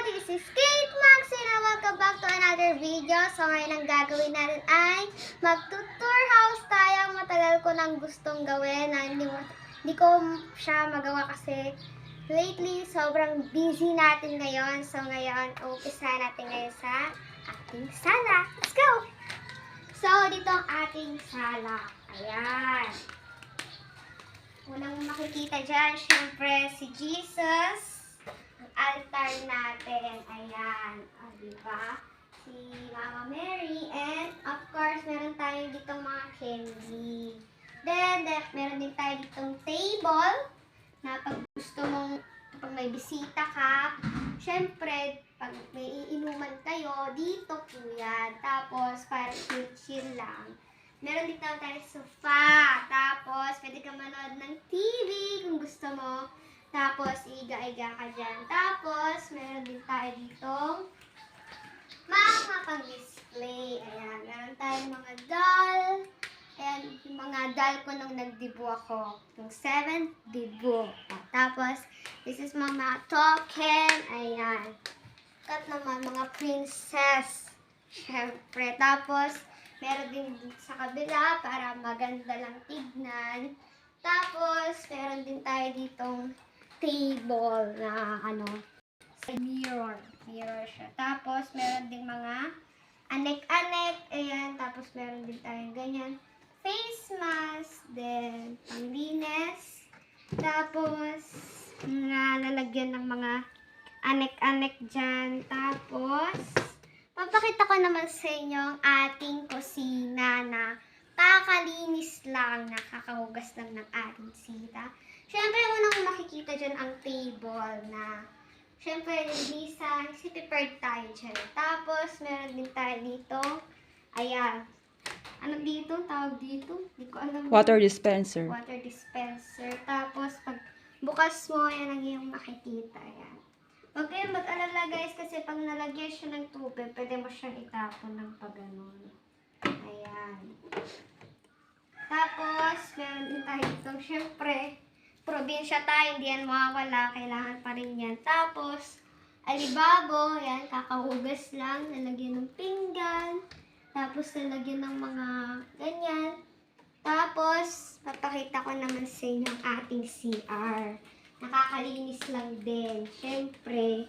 This is Kate Max and welcome back to another video. So ngayon ang gagawin natin ay mag-tour house tayo. Matagal ko nang gustong gawin. Hindi ko siya magawa kasi lately sobrang busy natin ngayon. So ngayon, umpisa natin ngayon sa ating sala. Let's go! So dito ang ating sala. Ayan. Unang makikita dyan, syempre si Jesus. Ang altar natin, ayan, diba? Si Mama Mary, and of course, meron tayo ditong mga candy. Then meron din tayo ditong table, na pag gusto mong, pag may bisita ka, syempre, pag may iinuman kayo, dito po yan. Tapos, para chill lang. Meron din tayo sofa, tapos, pwede ka manood ng TV kung gusto mo. Tapos, iga-iga ka dyan. Tapos, meron din tayo ditong mga pang-display. Ayan, meron tayong mga doll. Ayan, yung mga doll ko nung nagdibo ako. Yung 7th dibo. Tapos, this is mga token. Ayan. Kat naman, mga princess. Siyempre. Tapos, meron din sa kabila para maganda lang tignan. Tapos, meron din tayo ditong table na mirror siya. Tapos, meron din mga anek-anek. Ayan, tapos meron din tayong ganyan. Face mask, then panglinis. Tapos, lalagyan ng mga anek-anek dyan. Tapos, papakita ko naman sa inyo ang ating kusina na kakalinis lang, nakakahugas lang ng ating sita. Siyempre, unang makikita dyan ang table na, siyempre, lisa, prepared tayo dyan. Tapos, meron din tayo dito, ayan, ano dito? Tawag dito? Hindi ko alam. Water dispenser. Water dispenser. Tapos, pag bukas mo, yan ang iyong makikita, ayan. Huwag kayong mag-alala guys, kasi pag nalagyan siya ng tubig, pwede mo siyang itapon ng pag-ganon. Ayan. Tapos, meron din tayo dito, syempre, probinsya tayo, hindi yan mawawala, kailangan pa rin yan. Tapos, alibabo, yan, kakahugas lang, nalagyan ng pinggan, tapos nalagyan ng mga ganyan. Tapos, papakita ko naman sa inyo ang ating CR. Nakakalinis lang din. Syempre,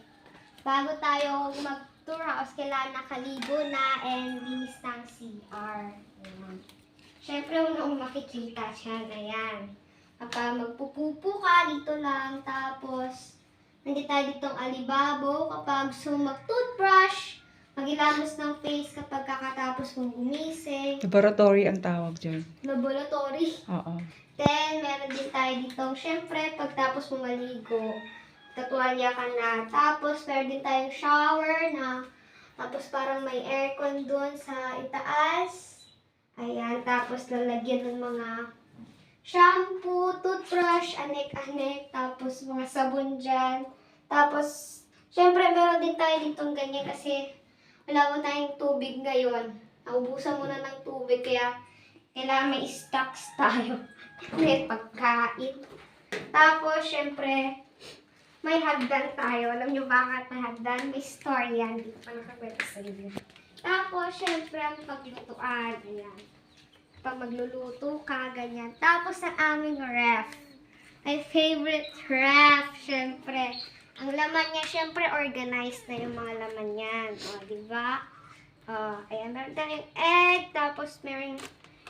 bago tayo mag-tour house, kailangan nakaligo na and linis ng CR. Ayan. Syempre, unang makikita siya, ayan. Kapag magpupupo ka, dito lang. Tapos, nandito tayo ditong alibabo. Kapag gusto mag-toothbrush, magilamos ng face kapag kakatapos mong gumising. Laboratory ang tawag dyan. Laboratory. Oo. Then, meron din tayo ditong, syempre, pagtapos mo maligo, tatuwalya ka na. Tapos, meron din tayong shower na, tapos parang may aircon dun sa itaas. Ayan, tapos lalagyan ng mga shampoo, toothbrush, anek-anek, tapos mga sabon dyan. Tapos, syempre, meron din tayo ditong ganyan kasi wala mo tayong tubig ngayon. Naubusan mo na ng tubig, kaya kailangan may stocks tayo. May pagkain. Tapos, syempre, may hagdan tayo. Alam nyo bakit may hagdan? May story yan. Dito pa nakakwento sa inyo. Tapos, syempre, ang paglutuan. Ayan. Pag magluluto ka, ganyan. Tapos, ang aming ref. My favorite ref, syempre. Ang laman niya, syempre, organized na yung mga laman niyan. O, diba? O, ayan, meron tayong egg. Tapos, meron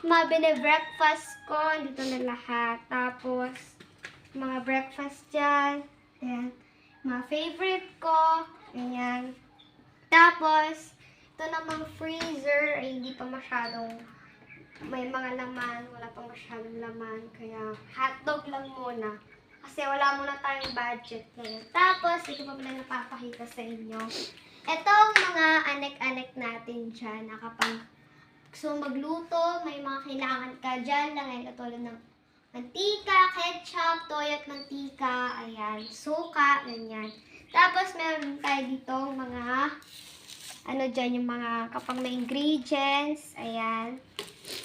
mga bine-breakfast ko. Dito na lahat. Tapos, mga breakfast dyan. Ayan. Mga favorite ko. Ayan. Tapos, ito namang freezer. Ay, hindi pa masyadong may mga laman. Wala pa masyadong laman. Kaya, hotdog lang muna. Kasi wala muna tayong budget ngayon. Tapos, ito pa pala napapakita sa inyo. Itong mga anek-anek natin dyan. Na kapag gusto magluto, may mga kailangan ka dyan lang. Ayan, katulad ng mantika, ketchup, toyo at mantika. Ayan, suka, ganyan. Tapos, meron tayo dito mga dyan, yung mga kapag may ingredients. Ayan.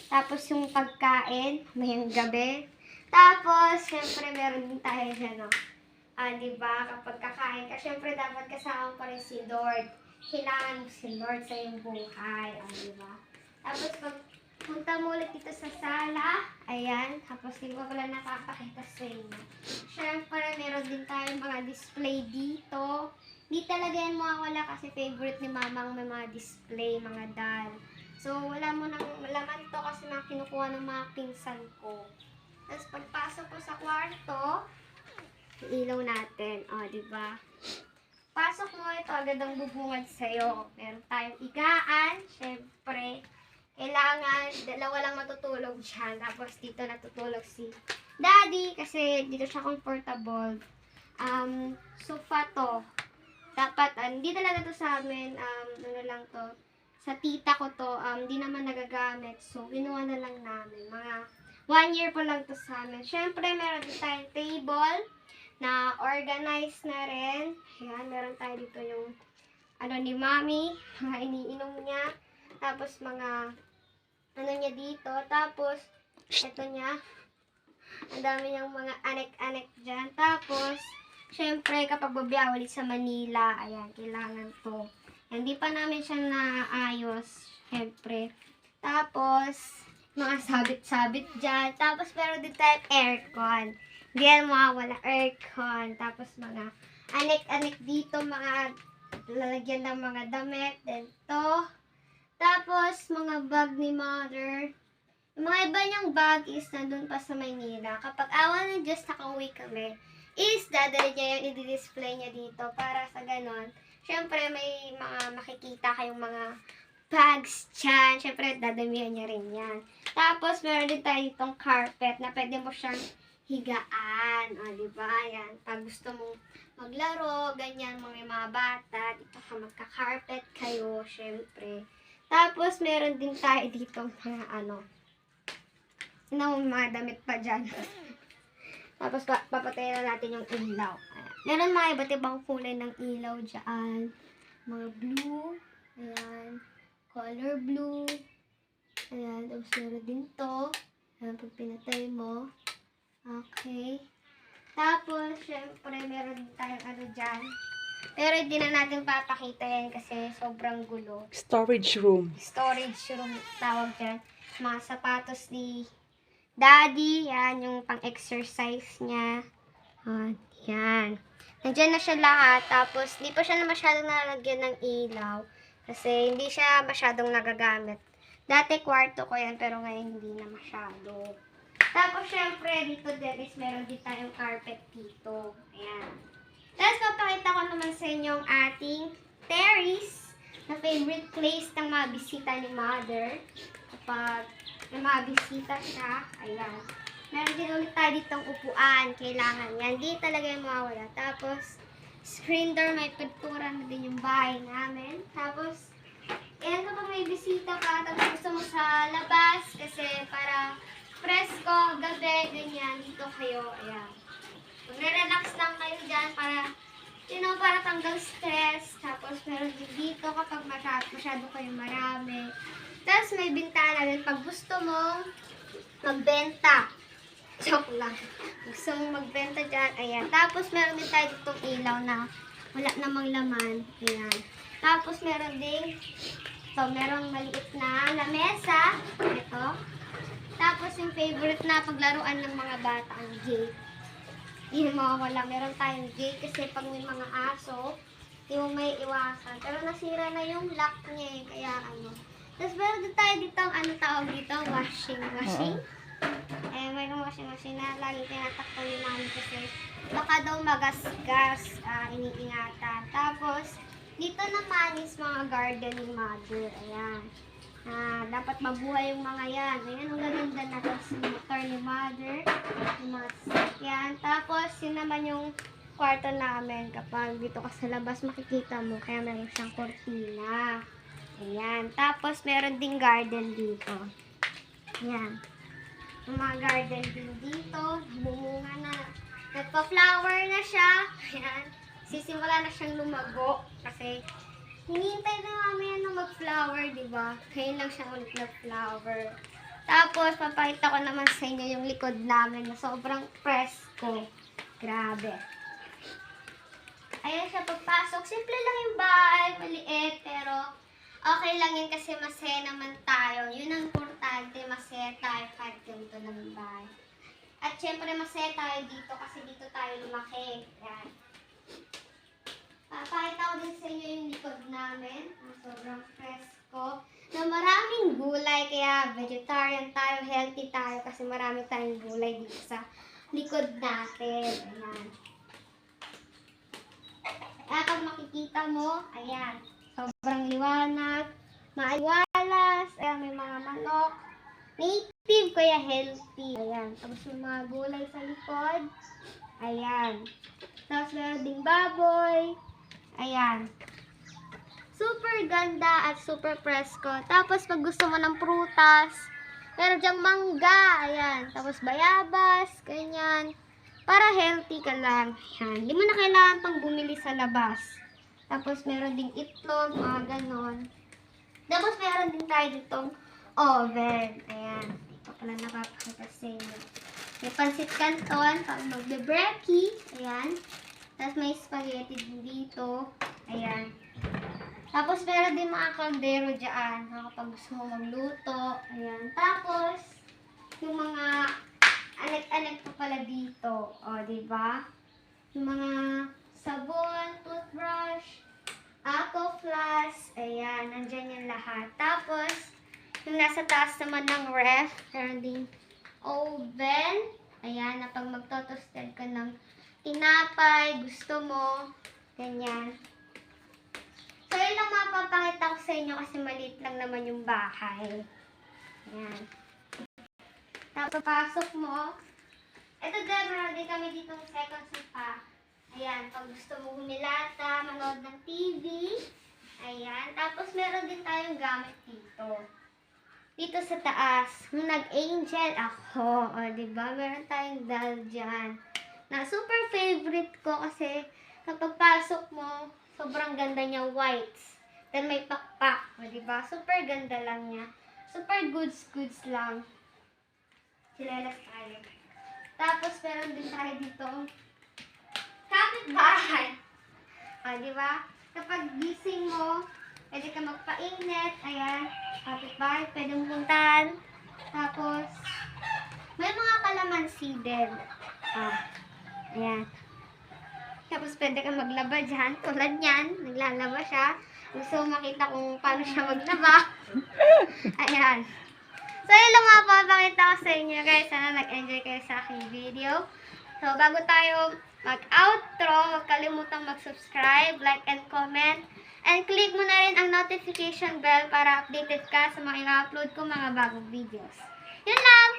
Tapos, yung pagkain, may gabi. Tapos, syempre, meron din tayo dyan, Di ba? Kapag kakain ka, syempre dapat kasama pa rin si Lord. Kailangan mo si Lord sa iyong buhay. Di ba? Tapos pag punta mo ulit dito sa sala, ayan, tapos hindi ko pala nakapakita sa inyo. Syempre, meron din tayong mga display dito. Hindi talaga yan mawawala kasi favorite ni Mama ang may mga display, mga doll. So, wala mo nang laman to kasi mga kinukuha ng mga pinsan ko. Tapos pagpasok ko sa kwarto, ilaw natin. Di ba? Pasok mo, ito agad ang bubungad sa'yo. Meron tayong igaan, syempre. Kailangan, dalawa lang matutulog dyan. Tapos dito natutulog si Daddy kasi dito siya comfortable. Sofa to. Dapat, hindi talaga to sa amin, ano lang to. Sa tita ko to, hindi naman nagagamit. So, kinuha na lang namin. Mga 1 year pa lang to sa amin. Syempre, meron din tayong table na organized na rin. Ayan, meron tayo dito yung ano ni Mami, mga iniinom niya. Tapos mga ano niya dito. Tapos, ito niya. Ang dami niyang mga anek-anek dyan. Tapos, syempre, kapag babiyaw ulit sa Manila, ayan, kailangan to. Hindi pa namin siya naayos, syempre. Tapos, mga sabit-sabit dyan. Tapos, meron din tayong aircon. Hindi yan mawawala, aircon. Tapos, mga anek-anek dito, mga lalagyan ng mga damit. Then, to. Tapos, mga bag ni Mother. Yung mga iba niyang bag is nandun pa sa Maynila. Kapag awa ng Diyos nakauwi kami, is dadali niya yung i-display niya dito para sa ganon. Syempre, may mga makikita kayong mga bags dyan. Syempre, dadamihan niya rin yan. Tapos, meron din tayo itong carpet na pwede mo siyang higaan. Diba? Yan. Pag gusto mong maglaro, ganyan, mga bata, dito ka magka-carpet kayo, syempre. Tapos, meron din tayo dito mga mga damit pa dyan. Tapos, papatayin na natin yung ilaw. Ayan. Meron mga iba't ibang kulay ng ilaw dyan. Mga blue. Ayan. Color blue. Ayan. Tapos, meron din to. Ayan, pag pinatay mo. Okay. Tapos, syempre, meron din tayong dyan. Pero hindi na natin papakita yan kasi sobrang gulo. Storage room. Storage room tawag dyan. Mga sapatos ni Daddy, yan, yung pang-exercise niya. Yan. Nandiyan na siya lahat. Tapos, hindi pa siya na masyadong nalagyan ng ilaw. Kasi, hindi siya masyadong nagagamit. Dati, kwarto ko yan, pero ngayon hindi na masyado. Tapos, syempre, dito din is meron din tayong carpet dito. Ayan. Tapos, papakita ko naman sa inyo yung ating terrace na favorite place ng mga bisita ni Mother. Kapag may mga bisita siya, ayan. Meron din ulit tayo ditong upuan. Kailangan yan. Di talaga yung mawawala. Tapos, screen door, may pintura na din yung bahay namin. Tapos, ayan kapag may bisita ka, tapos gusto mo sa labas, kasi para presko, gabi, ganyan, dito kayo, ayan. Magre-relax lang kayo dyan para, para tanggal stress. Tapos, meron din dito kapag masyado kayo marami. Tapos may bintana din pag gusto mong magbenta. Joke lang. Gusto mong magbenta dyan. Ayan. Tapos meron din tayo ditong ilaw na wala namang laman. Ayan. Tapos meron din merong maliit na lamesa. Ito. Tapos yung favorite na paglaruan ng mga bata ang gate. Hindi mawawala. Meron tayong gate kasi pag may mga aso, hindi mo may iwasan. Pero nasira na yung lock niya kaya Tapos meron din tayo dito, tawag dito, washing machine. Mayroong washing machine na lagi tinatakbo ni Mami kasi baka daw magasgas, iniingatan. Tapos, dito naman is mga garden ni Mother. Ayan. Dapat mabuhay yung mga yan. Ayan, ang gaganda na ito si motor ni Mother. Yung mga sasakyan. Tapos, yun naman yung kwarto namin. Kapag dito ka sa labas, makikita mo. Kaya meron siyang kortina. Ayan. Tapos, meron ding garden dito. Ayan. Yung mga garden din dito. Bumunga na. Nagpa-flower na siya. Ayan. Sisimula na siyang lumago. Kasi, hinihintay na mamaya na mag-flower, diba? Ngayon lang siya ulit nag-flower. Tapos, papakita ko naman sa inyo yung likod namin na sobrang presko. Grabe. Ayan siya pagpasok. Simple lang yung bahay, maliit, pero okay lang yun kasi masaya naman tayo. Yun ang importante, masaya tayo kahit ganito lang yung bahay. At syempre masaya tayo dito kasi dito tayo lumaki. Ayan. Pakita ko din sa inyo yung likod namin. Sobrang fresco. Na maraming gulay, kaya vegetarian tayo, healthy tayo kasi marami tayong gulay dito sa likod natin. Ayan. Pag makikita mo, ayan, sobrang liwanag, maaliwalas, ayan, may mga manok, native kaya healthy. Ayan, tapos may mga gulay sa likod, ayan. Tapos meron ding baboy, ayan. Super ganda at super presko. Tapos pag gusto mo ng prutas, meron dyang mangga, ayan. Tapos bayabas, ganyan. Para healthy ka lang. Yan. Hindi mo na kailangan pang bumili sa labas. Tapos meron ding itlog, mga ganon. Tapos meron din tayo ditong oven. Ayan. Ito pala napapakita sa inyo. May pansit canton, pag magbe-brekkie. Ayan. Tapos may spaghetti din dito. Ayan. Tapos meron din mga kaldero dyan. Kapag gusto mo magluto. Ayan. Tapos, yung mga anek-anek pa pala dito. O, diba? Yung mga sabon, toothbrush, Aqua Flask, ayan, nandyan yung lahat. Tapos, yung nasa taas naman ng ref, meron din oven. Ayan, na pag magtotosted ka ng tinapay, gusto mo, ganyan. So, yun lang mapapakita ko sa inyo kasi maliit lang naman yung bahay. Ayan. Tapos, pasok mo. Ito din, meron din kami dito ng second sofa. Ayan, pag gusto mo humilata, manood ng TV. Ayan, tapos meron din tayong gamit dito. Dito sa taas, nung nag-angel ako, o diba, meron tayong doll dyan. Na super favorite ko kasi kapag pasok mo, sobrang ganda niya, whites. Then may pakpak, o diba, super ganda lang niya. Super goods lang. Silelas tayo. Tapos, meron din tayo dito kapitbahay. O, diba? Kapag gising mo, pwede ka magpainit. Ayan, kapitbahay, pwede mong puntahan. Tapos, may mga kalamansi din. Ayan. Tapos, pwede ka maglaba dyan. Tulad yan, naglalaba siya. Gusto mo makita kung paano siya maglaba. Ayan. So, yun lang mga papakita ko sa inyo guys. Sana nag-enjoy kayo sa aking video. So, bago tayo mag-outro, huwag kalimutang mag-subscribe, like, and comment. And click mo na rin ang notification bell para updated ka sa mga i-upload ko mga bagong videos. Yun lang!